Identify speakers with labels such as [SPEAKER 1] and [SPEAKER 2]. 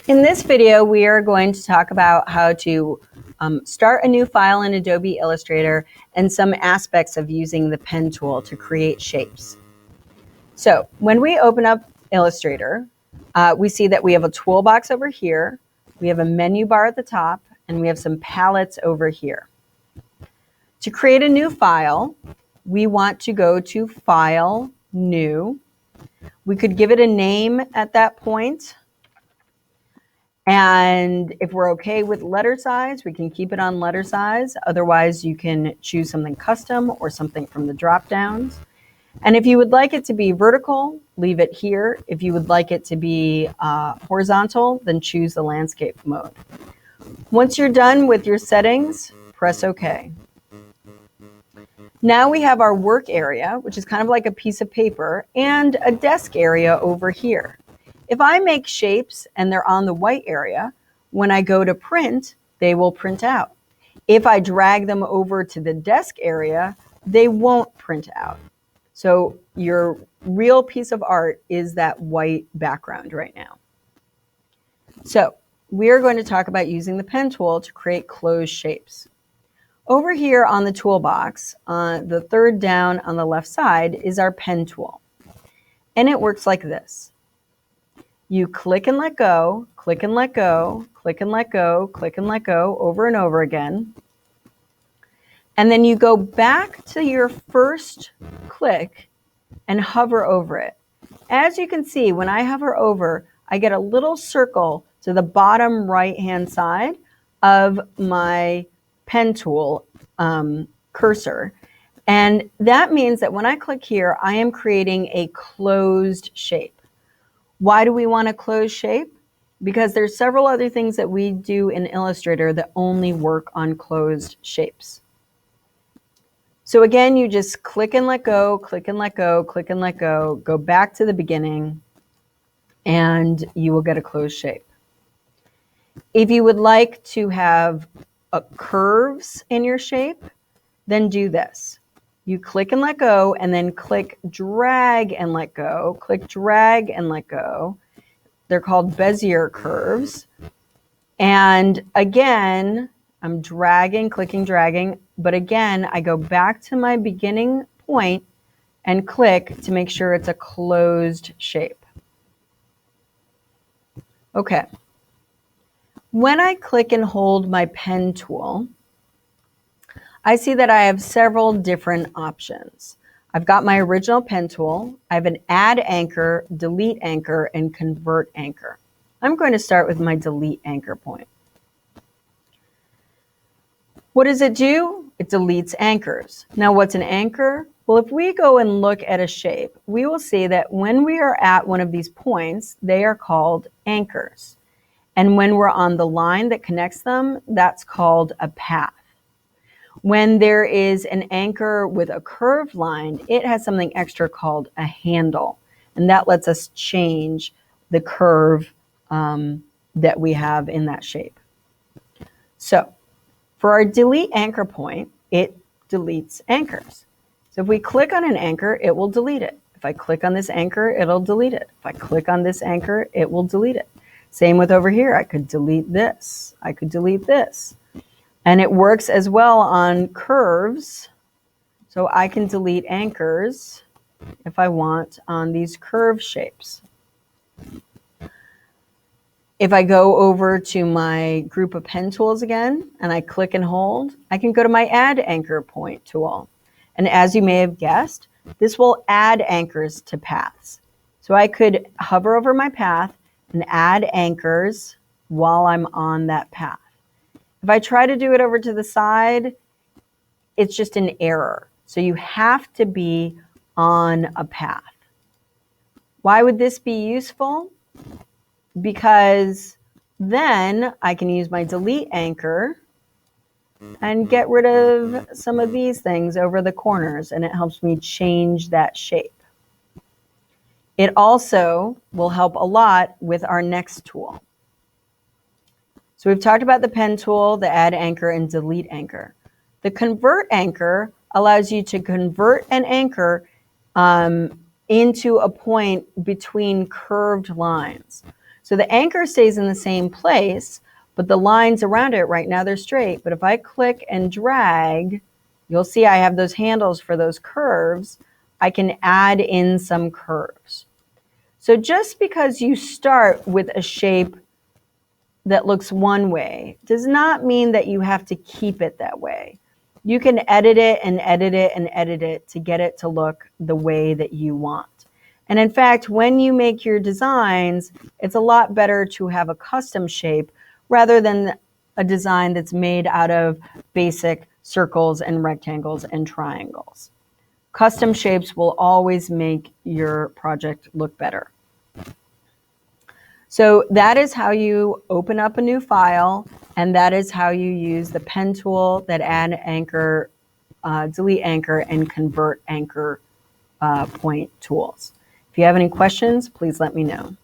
[SPEAKER 1] In this video, we are going to talk about how to start a new file in Adobe Illustrator and some aspects of using the pen tool to create shapes. So when we open up Illustrator, we see that we have a toolbox over here, we have a menu bar at the top, and we have some palettes over here. To create a new file, we want to go to File, New. We could give it a name at that point. And if we're okay with letter size, we can keep it on letter size. Otherwise, you can choose something custom or something from the drop downs. And if you would like it to be vertical, leave it here. If you would like it to be horizontal, then choose the landscape mode. Once you're done with your settings, press OK. Now we have our work area, which is kind of like a piece of paper, and a desk area over here. If I make shapes and they're on the white area, when I go to print, they will print out. If I drag them over to the desk area, they won't print out. So your real piece of art is that white background right now. So we are going to talk about using the pen tool to create closed shapes. Over here on the toolbox, the third down on the left side is our pen tool. And it works like this. You click and let go, click and let go, click and let go, click and let go over and over again. And then you go back to your first click and hover over it. As you can see, when I hover over, I get a little circle to the bottom right-hand side of my pen tool cursor. And that means that when I click here, I am creating a closed shape. Why do we want a closed shape? Because there's several other things that we do in Illustrator that only work on closed shapes. So again, you just click and let go, click and let go, click and let go, go back to the beginning, and you will get a closed shape. If you would like to have curves in your shape, then do this. You click and let go, and then click drag and let go, click drag and let go. They're called Bezier curves. And again, I'm dragging, clicking, dragging, but again, I go back to my beginning point and click to make sure it's a closed shape. Okay. When I click and hold my pen tool, I see that I have several different options. I've got my original pen tool. I have an add anchor, delete anchor, and convert anchor. I'm going to start with my delete anchor point. What does it do? It deletes anchors. Now, what's an anchor? Well, if we go and look at a shape, we will see that when we are at one of these points, they are called anchors. And when we're on the line that connects them, that's called a path. When there is an anchor with a curved line, it has something extra called a handle. And that lets us change the curve that we have in that shape. So for our delete anchor point, it deletes anchors. So if we click on an anchor, it will delete it. If I click on this anchor, it'll delete it. If I click on this anchor, it will delete it. Same with over here. I could delete this. I could delete this. And it works as well on curves. So I can delete anchors if I want on these curve shapes. If I go over to my group of pen tools again, and I click and hold, I can go to my add anchor point tool. And as you may have guessed, this will add anchors to paths. So I could hover over my path and add anchors while I'm on that path. If I try to do it over to the side, it's just an error. So you have to be on a path. Why would this be useful? Because then I can use my delete anchor and get rid of some of these things over the corners, and it helps me change that shape. It also will help a lot with our next tool. So we've talked about the pen tool, the add anchor, and delete anchor. The convert anchor allows you to convert an anchor into a point between curved lines. So the anchor stays in the same place, but the lines around it right now, they're straight. But if I click and drag, you'll see I have those handles for those curves. I can add in some curves. So just because you start with a shape that looks one way does not mean that you have to keep it that way. You can edit it and edit it and edit it to get it to look the way that you want. And in fact, when you make your designs, it's a lot better to have a custom shape rather than a design that's made out of basic circles and rectangles and triangles. Custom shapes will always make your project look better. So that is how you open up a new file, and that is how you use the pen tool that add anchor, delete anchor, and convert anchor point tools. If you have any questions, please let me know.